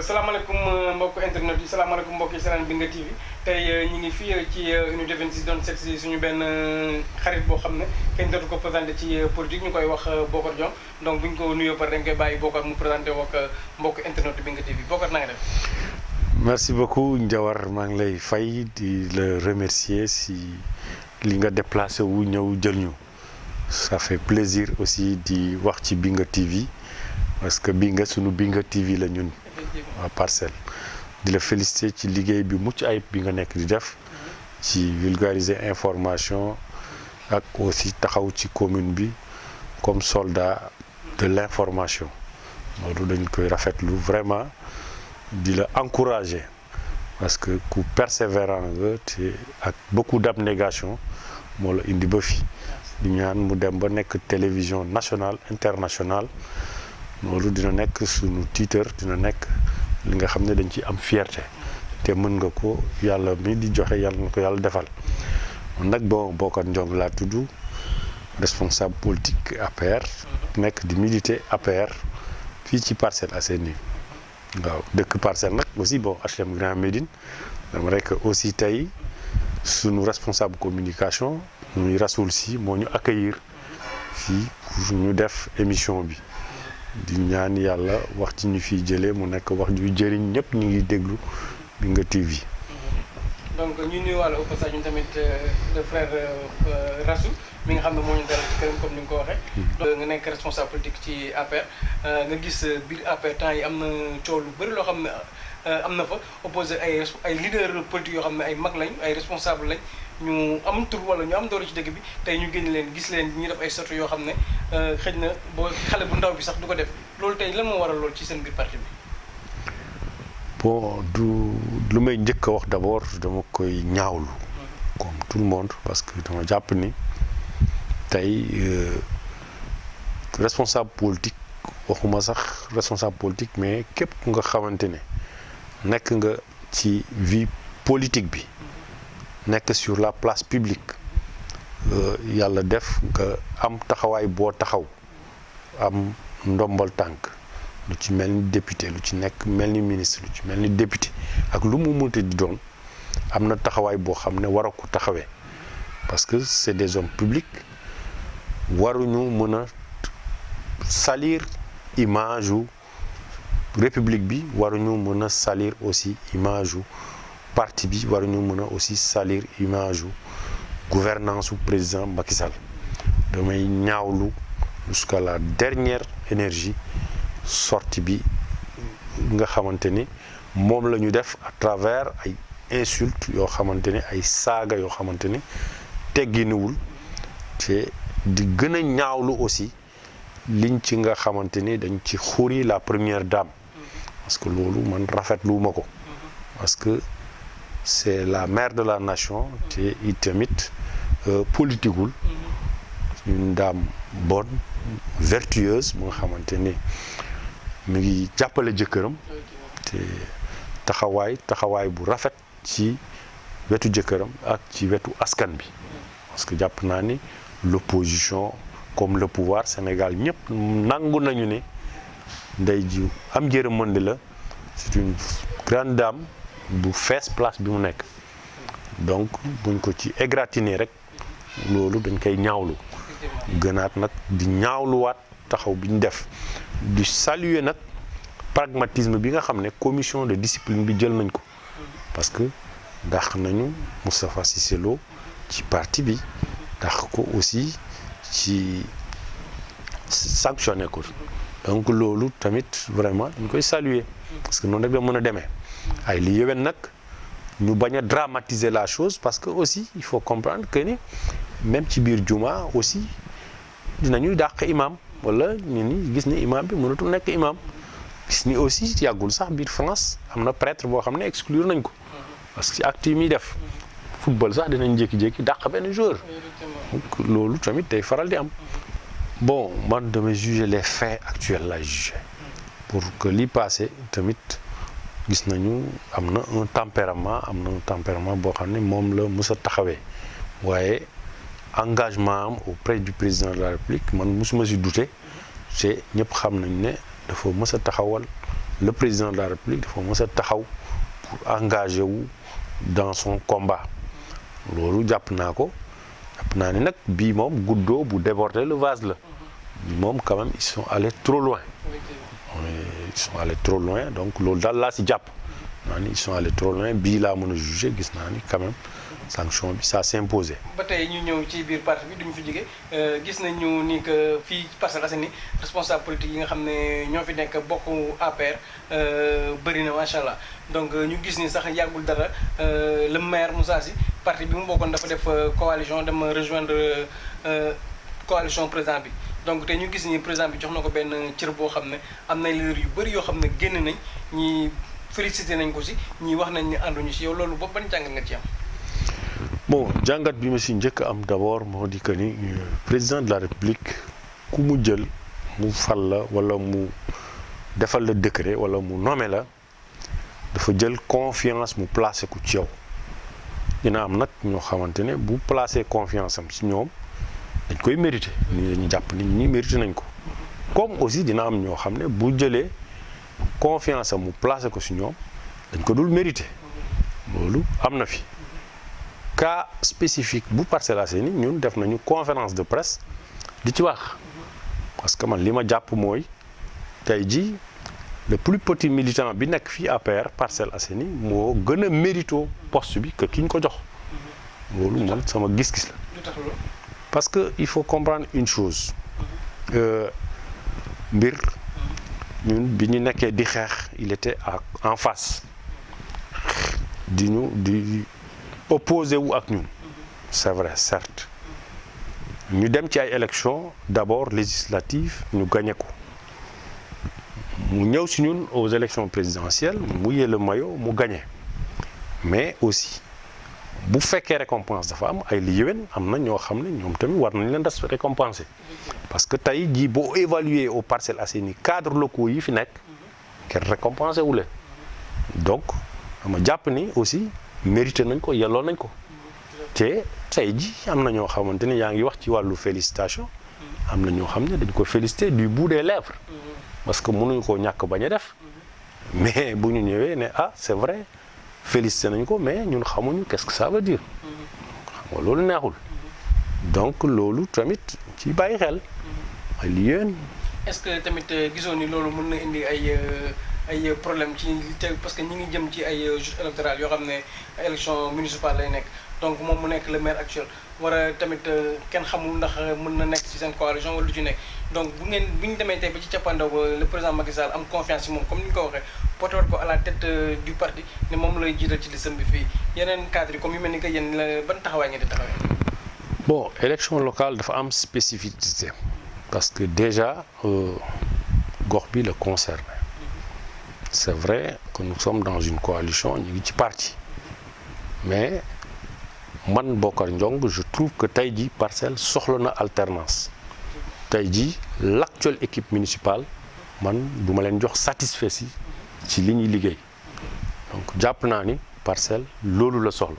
salaamaaleykum mbokk internet yi salaamaaleykum mbokk yi seetaan Binga TV tey ñu ngi fii ci unité 26 doon seet si suñu benn xarit boo xam ne kenn dootu ko présenté ci politique ñu koy wax Bocar Diome donc bu ñu ko nuyoo pare dañ koy bàyyi Bocar mu présenté wak mbokk internet Binga TV Bocar na nga def. merci beaucoup Ndiawar maa ngi lay fay di la remercier si li nga déplacé wu ñëw jël ñu ça fait plaisir aussi di wax ci Binga TV parce que Binga sunu Binga TV la ñun waa Parcelles di la féliciter ci liggéey bi mucc ayib bi nga nekk di def ci vulgariser information ak aussi taxaw ci commune bi comme soldat de l'information loolu dañ koy rafetlu vraiment di la encourager parce que ku persévérant nga te ak beaucoup d'abnégation moo la indi ba fi di ñaan mu dem ba nekk télévision nationale internationale loolu dina nekk sunu titre dina nekk li nga xam ne dañ ci am fierté te mën nga ko yàlla mi di joxe yàlla na ko yàlla defal nag bon Bocar Diome laa tudd responsable politique APR nekk di militer APR fii ci Parcelles Assainies waaw dëkk Parcelles nag aussi bon HLM Grand Médine dama rek aussi tey sunu responsable communication muy Rasoul Sy moo ñu accueillir fii pour ñu def émission bi di ñaan yàlla wax ci ñu fiy jëlee mu nekk wax ju jëriñ ñëpp ñu ngi déglu Binga TV. donc ñu nuyuwaale au passage ñun tamit le frère Rasoul mi nga xam ne moo ñu dalal ci këram comme ni nga ko waxee. nga nekk responsable politique ci APR nga gis biir APR temps yi am na coow lu bëri loo xam ne am na fa opposé ay leader politique yoo xam ne ay mag lañ ay responsable lañ ñu am tur wala ñu am doole ci dëkk bi tey ñu génn leen gis leen ñu def ay sorties yoo xam ne xëj na boo xale bu ndaw bi sax du ko def loolu tey lan moo waral loolu ci seen biir parti bi. bon du lu may njëkk a wax d'abord dama koy ñaawlu comme tout le monde parce que dama jàpp ni tey responsable politique waxuma sax responsable politique mais képp ku nga xamante ne nekk nga ci vie politique bi nekk sur la place publique yàlla def nga am taxawaay boo taxaw am ndombal tànk lu ci mel ni député lu ci nekk mel ni ministre lu ci mel ni député ak lu mu munti di doon am na taxawaay boo xam ne war a ko taxawee parce que c'est des hommes publics waruñu mën a salir image u république bi waruñu mën a salir aussi image u parti bi waruñu mën a aussi salir image u gouvernance u président Macky Sall damay ñaawlu jusqu'à la dernière énergie sortie bi nga xamante ni moom la ñu def à travers ay insultes yoo xamante ni ay saaga yoo xamante ni tegginuwul te di gën a ñaawlu aussi liñ ci nga xamante ni dañ ci xuri la première dame parce que loolu man rafetluwuma ko parce que c'est la mère de la nation te itamit politiqueul une dame bonne vertueuse mu nga xamante ni mi ngi jàppale jëkkëram te taxawaay bu rafet ci wetu jëkkëram ak ci wetu askan bi parce que jàpp naa ni l'opposition comme le pouvoir Sénégal ñëpp nangu nañu ne ndey ji am yërmande la c'est une grande dame bu fees place bi mu nekk donc buñ ko ci égratigner rek loolu dañ koy ñaawlu gënaat nag di ñaawluwaat taxaw bi ñu def di saluer nag pragmatisme bi nga xam ne commission de discipline bi jël nañ ko parce que dàq nañu Moustapha Cissé Lo ci parti bi dàq ko aussi ci sanctionné ko donc loolu tamit vraiment dañ koy saluer parce que noonu rek da mën a demee ay li yéwén nag ñu bañ a dramatiser la chose parce que aussi il faut comprendre que ni même ci biir juma aussi dinañuy dàq imam wala ñu ni gis ni imam bi mënatul nekk imam gis ni aussi yàggul sax biir France am na prêtre boo xam ne exclure nañ ko parce que acte yi muy def football sax dinañ jékki-jékki dàq benn joueur donc loolu tamit day faral di am bon man damay juger les faits actuels lay juger pour que li passé tamit gis nañu am na un tempérament boo xam ne moom la mës a taxawee waaye engagement am auprès du président de la République man mosuma si douter te ñëpp xam nañ ne dafa mës a taxawal le président de la République dafa mës a taxaw pour engager wu dans son combat loolu jàpp naa ko jàpp naa ni nag bii moom guddoo bu déborder le vase la bii moom quand même ils sont allés trop loin donc loolu daal laa si jàpp naa ni ils sont allés trop loin bii laa mën a juger gis naa ni quand même sanction bi ça s'imposait. ba tey ñu ñëw ci biir parti bi duñu fi jóge gis nañu ni que fii Parcelles Assainies responsable politique yi nga xam ne ñoo fi nekk bokku APR bëri na macha allah donc ñu gis ni sax yàggul dara le maire Moussa Sy parti bi mu bokkoon dafa def coalition dem rejoindre coalition président bi donc te ñu gis ni président bi jox na ko benn cër boo xam ne am na leader yu bëri yoo xam ne génn nañ ñi félicité nañ ko si ñi wax nañ ni ànduñu si yow loolu boobu ban jàng nga ci am. bon jàngat bi ma si njëkk am d'abord moo di que ni président de la République ku mu jël mu fal la wala mu defal la décret wala mu nommé la dafa jël confiance mu placé ko ci yow dina am nag ñoo xamante ne bu placé confiance am si ñoom dañ koy mérité ni dañu jàpp nit ñi mérité nañ ko comme aussi dina am ñoo xam ne bu jëlee confiance am mu placé ko si ñoom dañ ko dul mérité loolu am na fi. Cas spécifique bu Parcelles Assainies ñun def nañu conférence de presse di ci wax parce que man li ma jàpp mooy tey ji le plus petit militant bi nekk fii APR Parcelles Assainies moo gën a mérito poste bi que ki ñu ko jox loolu man sama gis-gis la parce que il faut comprendre une chose mbir ñun bi ñu nekkee di xeex il était en face di opposé wu ak ñun c'est vrai certes ñu dem ci ay élections d'abord législatives ñu gagné ko mu ñëw si ñun aux élections présidentielles mu mouillé le maillot mu gagné mais aussi bu fekkee récompense dafa am ay li yéwén am na ñoo xam ne ñoom tamit war nañ leen des récompenser parce que tey jii boo évaluer aux Parcelles Assainies cadres locaux yi fi nekk kenn récompensé wu leen donc dama jàpp ni aussi mérité nañ ko yelloo nañ ko te tey ji am na ñoo xamante ne yaa ngi wax ci wàllu félicitation am na ñoo xam ne dañ ko félicité du bout des lèvres parce que mënuñu koo ñàkk bañ a def mais bu ñu ñëwee ne ah c'est vrai félicité nañ ko mais ñun xamuñu qu'est-ce que ça veut dire xam nga loolu neexul donc loolu tamit ci bàyyi xel ay li yéen. est-ce que tamit gisoon ni loolu mën na indi ay problème ci parce que ñi ngi jëm ci ay jours électoraux yoo xam ne élection municipale lay nekk donc moom mu nekk le maire actuel war a tamit kenn xamul ndax mën na nekk ci seen coalition wala lu ci nekk donc bu ñu demee tey ba ci cappaandaw ba le président Macky Sall am confiance ci moom comme ni ñu ko waxee porté ko à la tête du parti ne moom lay jiital ci listam bi fii yeneen cadre yi comme yu mel ni que yéen ban taxawaay ngeen di taxawee. bon élection locale dafa am spécificité parce que déjà gox bi la concerné. C'est vrai que nous sommes dans une coalition ñu ngi ci parti mais man Bokar Ndiong je trouve que tey jii Parcelles soxla na alternance tey jii l'actuelle équipe municipale man du ma leen jox satisfait ci li ñuy liggéey donc jàpp naa ni Parcelles loolu la soxla.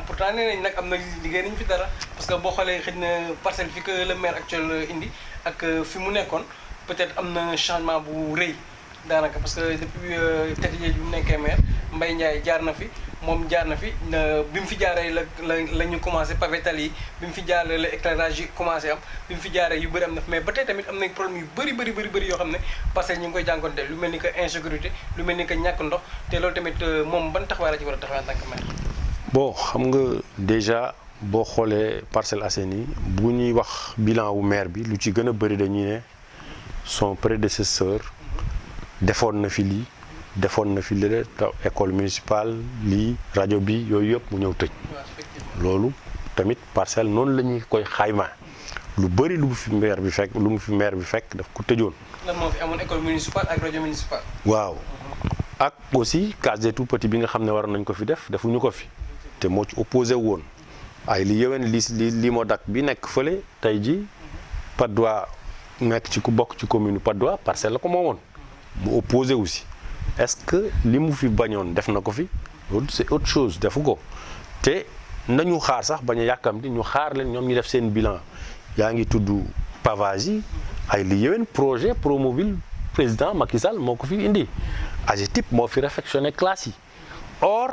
pourtant nee nañ nag am na liggéey nañ fi dara parce que boo xoolee xëy na Parcelles fi que le maire actuel indi ak fi mu nekkoon peut-être am na changement bu rëy. daanaka parce que depuis tête bi mu nekkee maire Mbaye Ndiaye jaar na fi moom jaar na fi bi mu fi jaaree la ñu commencé pavé tali yi bi mu fi jaaree la éclairage yi commencé am bi mu fi jaaree yu bëri am na fi mais ba tey tamit am na problème yu bëri yoo xam ne parce que ñu ngi koy jànkoonte lu mel ni que insécurité lu mel ni que ñàkk ndox te loolu tamit moom ban taxawaay la ci war a taxawee en tant que maire. bon xam nga déjà boo xoolee Parcelles Assainies bu ñuy wax bilan wu maire bi lu ci gën a bëri dañuy ne son prédécesseur. defoon na fi lii defoon na fi lële école municipale lii rajo bi yooyu yëpp mu ñëw tëj loolu tamit Parcelles noonu la ñuy koy xayma lu bëri lu mu fi maire bi fekk daf ko tëjoon. lan moo fi amoon école municipale ak rajo municipale. waaw ak aussi case des tout-petits bi nga xam ne war nañ ko fi defuñu ko fi te moo ci opposé woon ay li yëwen li moo dak bi nekk fële tey ji Patte d'Oie nekk ci ku bokk ci commune Patte d'Oie Parcelles la ko moomoon. mu opposé aussi est-ce que li mu fi bañoon def na ko fi loolu c'est autre chose defu ko te nañu xaar sax bañ a yàkkamti ñu xaar leen ñoom ñu def seen bilan yaa ngi tudd pavage yi ay li yéwén projet Promoville président Macky Sall moo ko fi indi AGETIP moo fi réfectionné classe yi or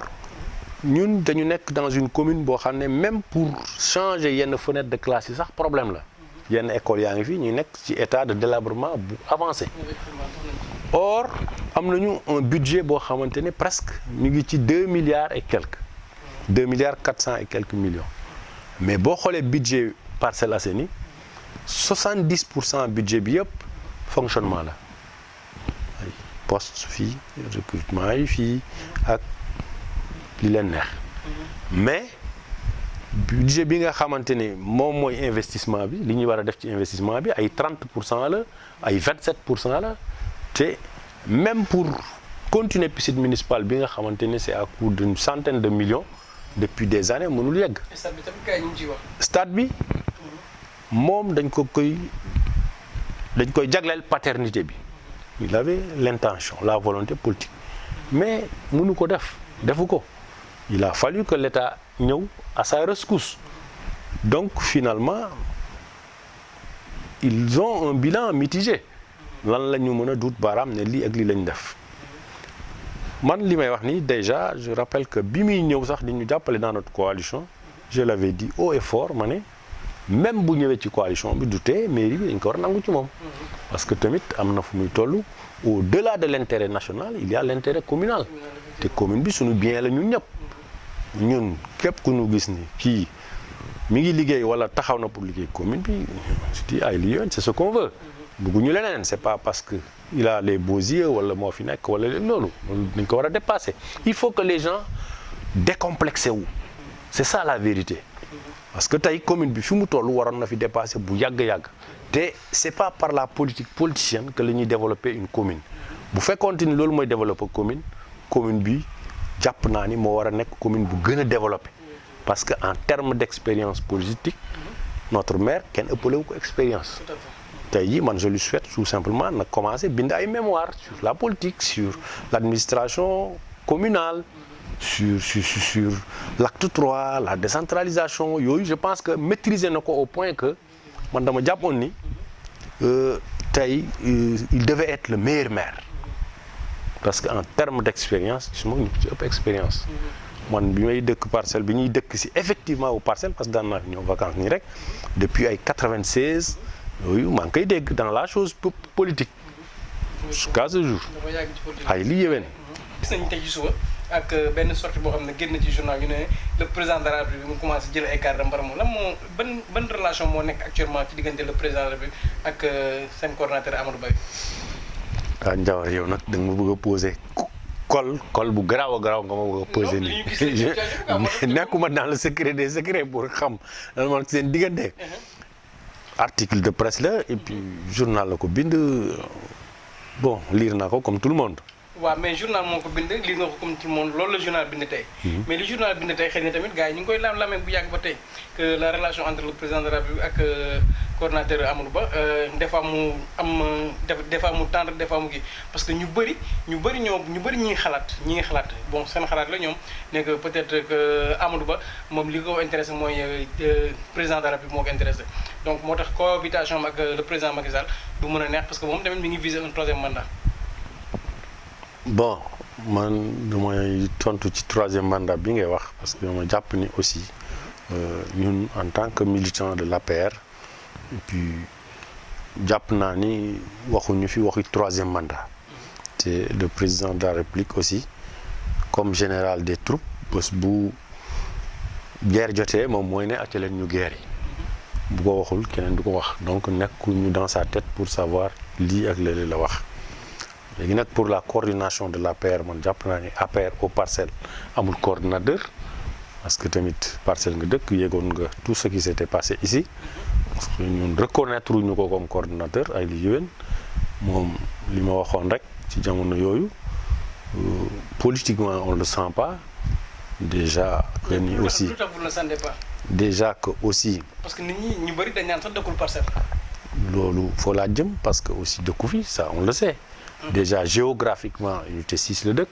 ñun dañu nekk dans une commune boo xam ne même pour changer yenn fenêtre de classe yi sax problème la yenn école yaa ngi fi ñu nekk ci état de délabrement bu avancé or am nañu un budget boo xamante ne presque ñu ngi ci 2 milliards et quelques 2 milliards 400 et quelques millions mais boo xoolee budget Parcelles Assainies 70% budget bi yëpp fonctionnement la ay poste fii recrutement yi fii ak li leen neex mais budget bi nga xamante ne moom mooy investissement bi li ñuy war a def ci investissement bi ay 30% la ay 27% la te même pour continuer piscine municipale bi nga xamante ne c'est à coût d'une centaine de millions depuis des années mënul yegg. stade bi tamit gars yi ñu ngi ciy wax. stade bi moom dañ koy jagleel paternité bi il avait l'intention la volonté politique mais mënu ko defu ko il a fallu que l'État ñëw à sa rescousse donc finalement ils ont un bilan mitigé lan la ñu mën a duut baaraam ne lii ak lii lañ def man li may wax nii déjà je rappelle que bi muy ñëw sax di ñu jàppale dans notre coalition je l'avais dit haut et fort ma ne même bu ñëwee ci coalition bi du tee mairie bi dañ ko war a nangu ci moom parce que tamit am na fu muy toll au-delà de l'intérêt national il y a l'intérêt communal te commune bi suñu bien la ñun ñëpp ñun képp ku ñu gis ni kii mi ngi liggéey wala taxaw na pour liggéey commune bi je dis ay li yoon c'est ce qu'on veut bëgguñu leneen c'est pas parce que il a les beaux yeux wala moo fi nekk wala loolu dañ ko war a dépasser il faut que les gens décomplexé wu c'est ça la vérité parce que tey commune bi fi mu toll waroon na fi dépasser bu yàgg-yàgg te c'est pas par la politique politicienne que la ñuy développer une commune bu fekkoonte ni loolu mooy développer commune bi jàpp naa ni moo war a nekk commune bu gën a développer parce que en termes d'expérience politique notre maire kenn ëppalewu ko expérience tey jii man je lui souhaite tout simplement na commencer bind ay mémoires sur la politique sur l'administration communale sur l'acte 3 la décentralisation yooyu je pense que maîtriser na ko au point que man dama jàppoon ni tey il devait être le meilleur maire parce que en termes d'expérience su ma ñu ci ëpp expérience man bi may dëkk parcelle bi ñuy dëkk si effectivement au parcelle parce que daan naa fi ñëw vacances nii rek depuis ay 96 yooyu maa ngi koy dégg dans la chose politique jusqu'à ce jour ay li yéwén gis nañu tey ci suba ak benn sortie boo xam ne génn ci journal yu ne le président de la République mu commencé jël ay cadres mbar moom lan moo ban relation moo nekk actuellement ci diggante le président de la République ak seen coordonnateur Amadou Ba. ah Ndiawar yow nag da nga ma bëgg a poser col bu garaaw a garaaw nga ma bëgg a poser nii nekkuma dans le secret des secrets pour xam lan moo seen diggante. article de presse la et puis journal la ko bind bon lire naa ko comme tout le monde. waaw mais journal moo ko bind lire nga ko comme tout le monde loolu la journal bind tey. mais li journal bind tey xëy na tamit gars yi ñu ngi koy lam-lamee bu yàgg ba tey que la relation entre le président de la République ak coordonnateur Amadou Ba des fois mu am des fois mu tendre des fois mu kii parce que ñu bëri ñi ngi xalaat bon seen xalaat la ñoom ne que peut-être que Amadou Ba moom li ko intéressé mooy président de la République moo ko intéressé donc moo tax cohabitation ak le président Macky Sall du mën a neex parce que moom tamit mi ngi viser un troisième mandat. bon man damay tontu ci troisième mandat bi ngay wax parce que dama jàpp ni aussi ñun en tant que militant de l'APR et puis jàpp naa ni waxuñu fi waxi troisième mandat te le président de la République aussi comme général des troupes bés bu guerre jotee moom mooy ne acca leen ñu guerre yi bu ko waxul keneen du ko wax donc nekkuñu dans sa tête pour savoir lii ak lële la wax léegi nag pour la coordination de l'APR man jàpp naa ni APR au parcelle amul coordinateur parce que tamit parcelle nga dëkk yéegoon nga tout ce qui s'était passé ici parce que ñun reconnaître ñu ko comme coordinateur ay li yéwén moom li ma waxoon rek ci jamono yooyu politiquement on le sent pas déjà que ni aussi déjà que aussi parce que nit ñi ñu bari dañ naan sax dëkkul parcelle loolu foo laa jëm parce que aussi dëkku fi ça on le sait déjà géographiquement unité 6 la dëkk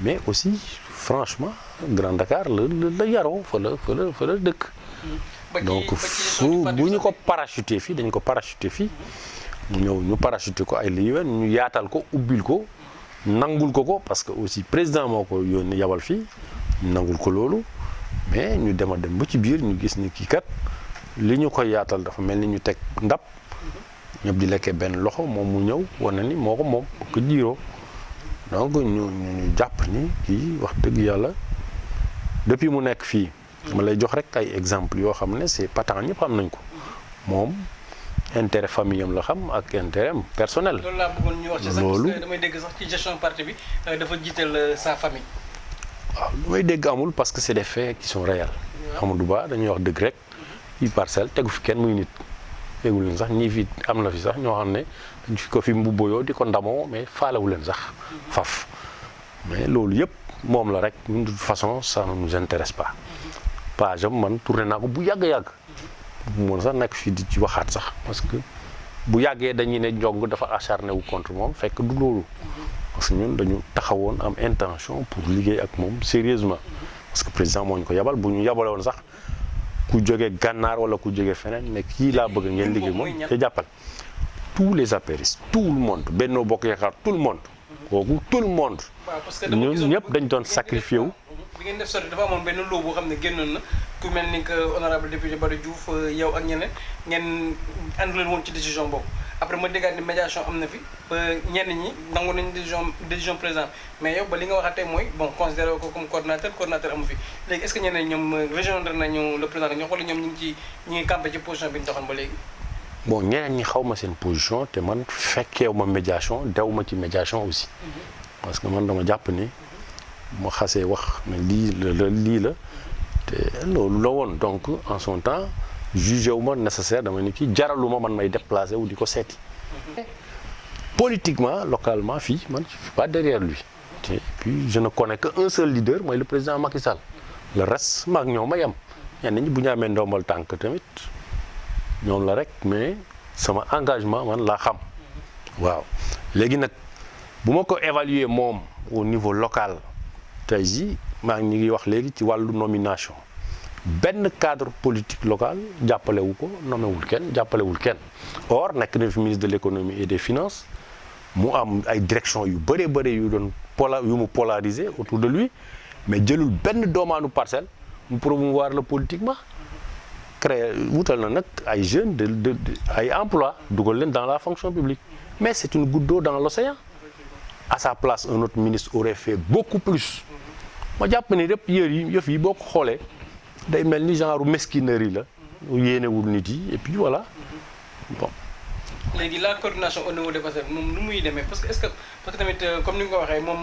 mais aussi franchement Grand Dakar la yaroo fa la dëkk donc fu bu ñu ko parachuté fii dañ ko parachuté fii mu ñëw ñu parachuté ko ay liiwén ñu yaatal ko ubbil ko nangul ko parce que aussi président moo ko yónni yabal fii ñu nangul ko loolu mais ñu dem ba ci biir ñu gis ni kii kat li ñu koy yaatal dafa mel ni ñu teg ndab ñëpp di lekkee benn loxo moom mu ñëw wane ni moo ko moom ko jiiroo donc ñu jàpp ni kii wax dëgg yàlla depuis mu nekk fii ma lay jox rek ay exemple yoo xam ne c'est patent ñëpp xam nañ ko moom intérêt famille am la xam ak intérêt am personnel. loolu laa bëggoon ñu wax ci sax parce que damay dégg sax ci gestion parti bi dafa jiital sa famille. waaw lu may dégg amul parce que c'est des faits qui sont réels. Amadou Ba dañuy wax dëgg rek fii Parcelles tegu fi kenn muy nit. yégul leen sax ñii fi am na fi sax ñoo xam ne dañ fi ko fi mbubboyoo di ko ndamoo mais faalewu leen sax faf mais loolu yëpp moom la rek de toute façon ça ne nous intéresse pas. page am man tourné naa ko bu yàgg-yàgg. moom sax nekk fii di ci waxaat sax parce que bu yàggee dañuy ne Ndiong dafa acharné wu contre moom fekk du loolu parce que ñun dañu taxawoon am intention pour liggéey ak moom sérieusement parce que président moo ñu ko yabal bu ñu yabale woon sax ku jógee gànnaar wala ku jógee feneen mais kii laa bëgg ngeen liggéey moom te jàppal tous les apéristes tout le monde Benno Bokk Yaakaar tout le monde kooku tout le monde ñun ñëpp dañ doon sacrifié wu. bi ngeen def sorti dafa amoon benn loo boo xam ne génnoon na ku mel ni que honorable député Bada Diouf yow ak ñeneen ngeen àndu leen woon ci décision boobu après ma déggaat ni médiation am na fi ba ñenn ñi nangu nañ décision président mais yow ba li nga waxatee mooy bon considéré ko comme coordonnateur amu fi léegi est-ce que ñeneen ñoom rejoindre nañu le président ñoo xool ñoom ñi ngi campé ci position bi ñu taxoon ba léegi. bon ñeneen ñi xaw ma seen position te man fekkeewu ma médiation dew ma ci médiation aussi. parce que man dama jàpp ni. ma xasee wax ne lii la te loolu la woon donc en son temps jugé wu ma nécessaire dama ni kii jaralu ma man may déplacé wu di ko seeti. politiquement localement fii man je suis pas derrière lui. et puis je ne connais que un seul leader mooy le président Macky Sall le reste maag ñoom ma yem ñenn ñi bu ñu amee ndombal tànk tamit ñoom la rek mais sama engagement man laa xam. waaw léegi nag bu ma ko évaluer moom au niveau local. tey jii maa ngi wax léegi ci wàllu nomination benn cadre politique local jàppalewu ko nomewul kenn jàppalewul kenn or nekk na fi ministre de l'économie et des finances mu am ay direction yu bëree bëri yu doon yu mu polariser autour de lui mais jëlul benn doomaanu Parcelles mu promouvoir la politiquement créer wutal na nag ay jeunes de ay emploi dugal leen dans la fonction publique mais c'est une goutte d'eau dans l'océan. À sa place un autre ministre aurait fait beaucoup plus ma jàpp ni yëpp yëf yi boo ko xoolee day mel ni genre mesquinerie la yéenewul nit yi et puis voilà bon. léegi la coordination au niveau des Parcelles moom nu muy demee parce que tamit comme ni nga ko waxee moom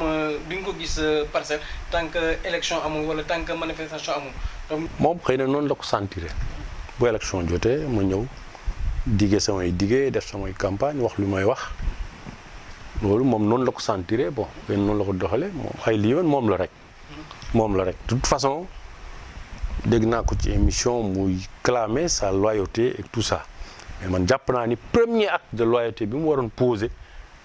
duñ ko gis Parcelles tant que élection amul wala tant que manifestation amul donc. moom xëy na noonu la ko sentir bu élection jotee ma ñëw diggee samay diggee def samay campagne wax lu may wax. loolu moom noonu la ko sentiré bon benn noonu la ko doxalee moom ay lii woon moom la rek de toute façon dégg naa ko ci émission muy clamer sa loyauté et tout ça mais man jàpp naa ni premier acte de loyauté bi mu waroon poser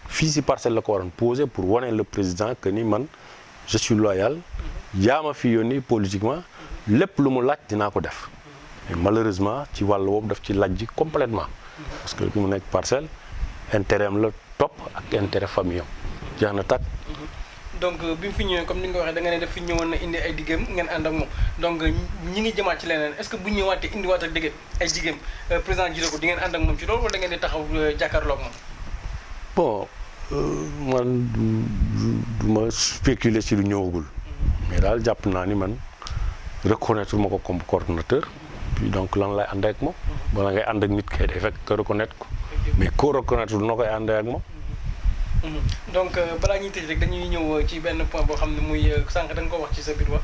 fii si Parcelles la ko waroon poser pour wane le président que ni man je suis loyal yaa ma fi yónni politiquement lépp lu mu laaj dinaa ko def mais malheureusement ci wàll boobu daf ci lajji complètement parce que bi mu nekk Parcelles intérêt am la topp ak intérêt famille am jeex na tàkk. donc bi mu fi ñëwee comme ni nga ko waxee da nga ne daf fi ñëwoon na indi ay diggéem ngeen ànd ak moom donc ñi ngi jëmaat ci leneen est-ce que bu ñëwaatee indiwaat ak diggéem ay diggéem président jiite ko di ngeen ànd ak moom ci loolu wala da ngeen di taxaw jàkkaarloo ak moom. bon man du ma spéculer ci lu ñëwagul. mais daal jàpp naa ni man reconnaître ma ko comme coordonnateur. puis donc lan lay ànd ak moom. bala ngay ànd ak nit kay day fekk que reconnaître ko. mais koo reconnaître noo koy àndee ak moom. donc balaa ñuy tëj rek dañuy ñëw ci benn point boo xam ne muy sànq da nga ko wax ci sa biir wax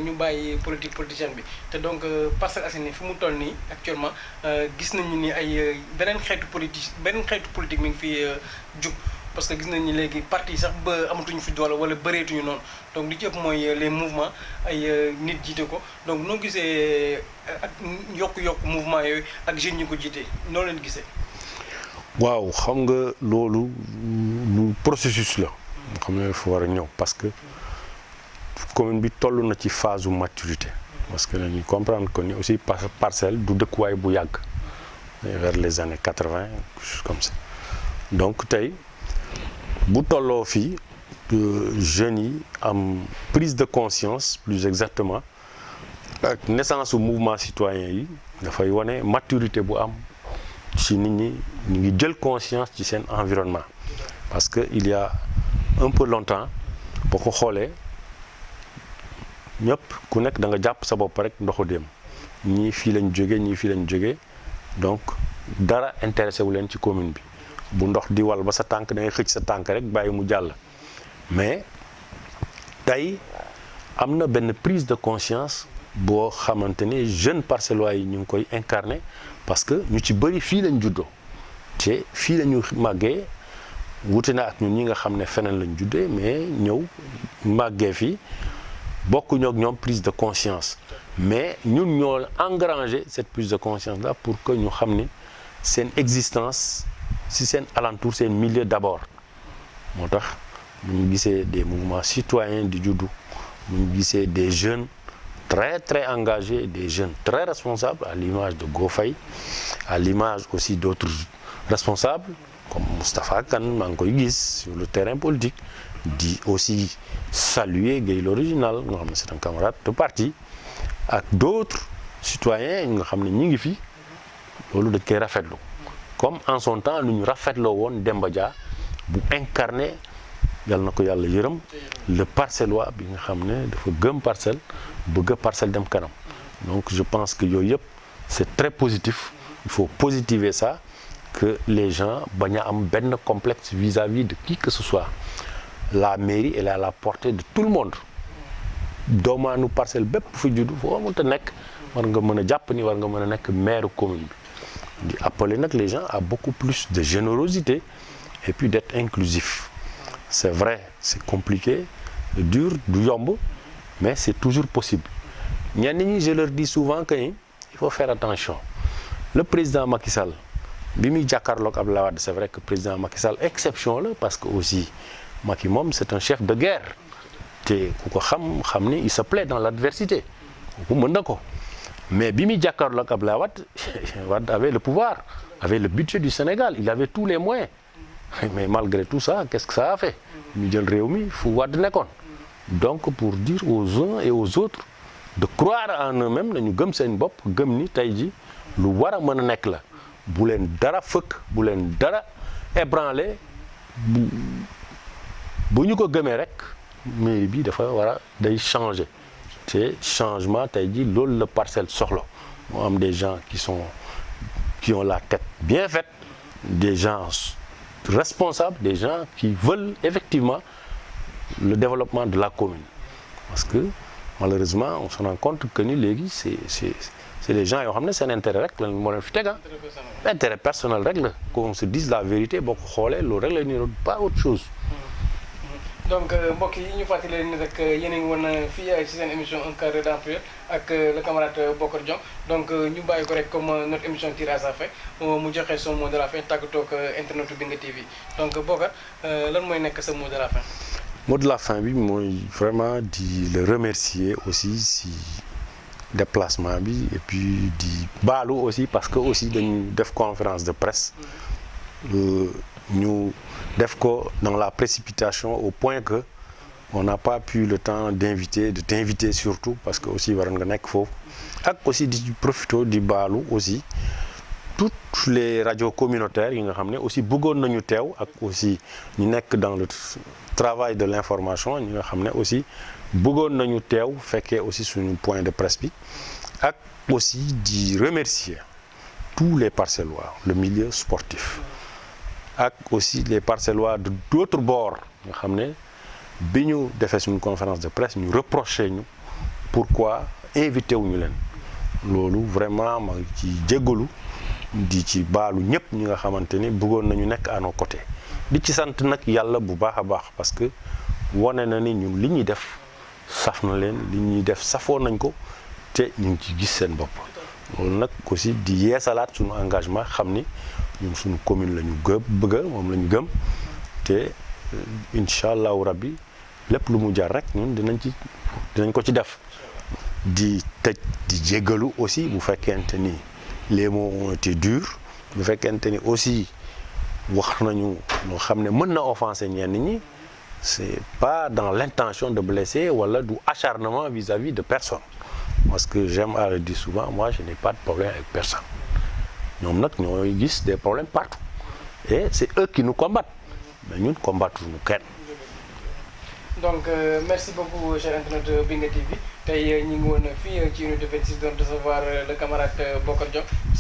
ñu bàyyi politicienne bi te donc Parcelles Assainies fi mu toll nii actuellement gis nañu ni ay beneen xeetu politique mi ngi fi jug parce que gis nañu ni léegi parti sax ba amatuñu fi doole wala bëreetuñu noonu donc li ci ëpp mooy les mouvements ay nit jiite ko donc noo gisee ak yokku mouvement yooyu ak jeunes ñi ko jiite noo leen gisee. waaw xam nga loolu lu processus la xam ne dafa war a ñëw parce que commune bi toll na ci phase u maturité parce que dañuy comprendre que ni aussi Parcelles du dëkkuwaay bu yàgg vers les années 80 comme ça donc tey bu tolloo fii jeunes yi am prise de conscience plus exactement ak naissance su mouvement citoyen yi dafay wane maturité bu am ci nit ñi ñu ngi jël conscience ci seen environnement parce que il y a un peu longtemps boo ko xoolee ñëpp ku nekk da nga jàpp sa bopp rek ndoxu dem ñii fii lañ jógee ñii fii lañ jógee donc dara intéressé wu leen ci commune bi bu ndox di wal ba sa tànk da ngay xëcc sa tànk rek bàyyi mu jàll mais tey am na benn prise de conscience boo xamante ni jeunes parcellois yi ñu ngi koy incarné parce que ñu ci bëri fii lañ juddoo te fii la ñu màggee wute na ak ñun ñi nga xam ne feneen lañ juddee mais ñëw màggee fii bokkuñu ak ñoom prise de conscience mais ñun ñoo engrangé cette prise de conscience là pour que ñu xam ni seen existence si seen alentour seen milieu d'abord moo tax bu ñu gisee des mouvements citoyens di juddu bu ñu gisee des jeunes très engagés, des jeunes très responsables, à l'image de Go Faye, à l'image aussi d'autres responsables, comme Moustapha Kane, maa ngi koy gis sur le terrain politique, di aussi saluer Gueye l'original, nga xam ne c'est un camarade de parti, ak d'autres citoyens nga xam ne ñi ngi fi, loolu dañ koy rafetlu. Comme en son temps lu ñu rafetloo woon Demba Dia bu incarné yàlla na ko yàlla yërëm le parcellois bi nga xam ne dafa gëm parcelle bëgg parcelle dem kanam donc je pense que yooyu yëpp c'est très positif il faut positiver ça que les gens bañ a am benn complexe vis-à-vis de qui que ce soit la mairie elle est à la portée de tout le monde doomaanu parcelle bépp fu juddu foo mënta nekk war nga mën a jàpp ni war nga mën a nekk maire commune bi di appeler nag les gens à beaucoup plus de générosité et puis d'être inclusif. C'est vrai, c'est compliqué, dur, du yomb, mais c'est toujours possible. ñenn ñi je leur dis souvent que il faut faire attention. Le président Macky Sall bi muy jàkkaarloog Abdoulaye Wade c'est vrai que président Macky Sall exception la parce que aussi Macky moom c'est un chef de guerre te ku ko xam ni il se plaît dans l'adversité ku mën na ko mais bi muy jàkkaarloog Abdoulaye Wade Wade avait le pouvoir, avait le budget du Sénégal, il avait tous les moyens. Mais malgré tout ça, qu'est-ce que ça a fait? ñu jël réew mi fu Wade nekkoon. Donc pour dire aux uns et aux autres de croire en eux-mêmes nañu gëm seen bopp gëm ni tey ji lu war a mën a nekk la bu leen dara fëkk bu leen dara ébranlé bu ñu ko gëmee rek mairie bi dafa war a day changer te changement tey ji loolu la parcelle soxla moo am des gens qui ont la tête bien faite des gens responsables, des gens qui veulent effectivement le développement de la commune. Parce que malheureusement, on se rend compte que ni léegi c'est les gens yoo xam ne seen intérêt rek lan moo leen fi tega intérêt personnel rek la qu'on se dise la vérité boo ko xoolee loolu rek la ñu pas autre chose. donc mbokk yi ñu fàttali leen ni rek yéen a ngi woon fii ci seen émission un quart d'heure d'ampleur ak le camarade Bokar Diome donc ñu bàyyi ko rek comme notre émission tire à sa fin mu joxe son mot de la fin tàggatoo ak internetu Bingué TV donc Bokar lan mooy nekk sa mot de la fin. mot de la fin bi mooy vraiment di le remercier aussi si déplacement bi et puis di baalu aussi parce que aussi dañu def conférence de presse ñu def ko dans la précipitation au point que on n'a pas pu le temps de t'inviter surtout parce que aussi waroon nga nekk foofu ak aussi di profito di baalu aussi toutes les radios communautaires yi nga xam ne aussi bëggoon nañu teew ak aussi ñu nekk dans le travail de l'information ñi nga xam ne aussi bëggoon nañu teew fekkee aussi suñu point de presse bi ak aussi di remercier tous les parcellois le milieu sportif ak aussi les parcellois de d'autres bords nga xam ne bi ñu defee suñu conférence de presse ñu reproché ñu pourquoi invité wuñu leen loolu vraiment ma ci jéggalu di ci baalu ñëpp ñi nga xamante ni bëggoon nañu nekk à nos côtés di ci sant nag yàlla bu baax a baax parce que wane na ni ñun li ñuy def saf na leen li ñuy def safoon nañ ko te ñu ngi ci gis seen bopp loolu nag aussi di yeesalaat suñu engagement xam ni ñun suñu commune la ñu bëgg moom la ñu gëm te incha allahu rabbi lépp lu mu jar rek ñun dinañ ko ci def di tëj di jéggalu aussi bu fekkente ni les mots ont été durs bu fekkente ni aussi wax nañu loo xam ne mën na offenser ñenn ñi c'est pas dans l'intention de blesser wala du acharnement vis-à-vis de personne parce que j'aime à le dire souvent moi je n'ai pas de problème avec personne ñoom nag ñooy gis des problèmes partout et c'est eux qui nous combattent mais ñun combattre ñu kenn. donc merci beaucoup cher internaute Bingué TV tey ñu ngi woon fii ci unité 26 doon recevoir le camarade Bokar Diop.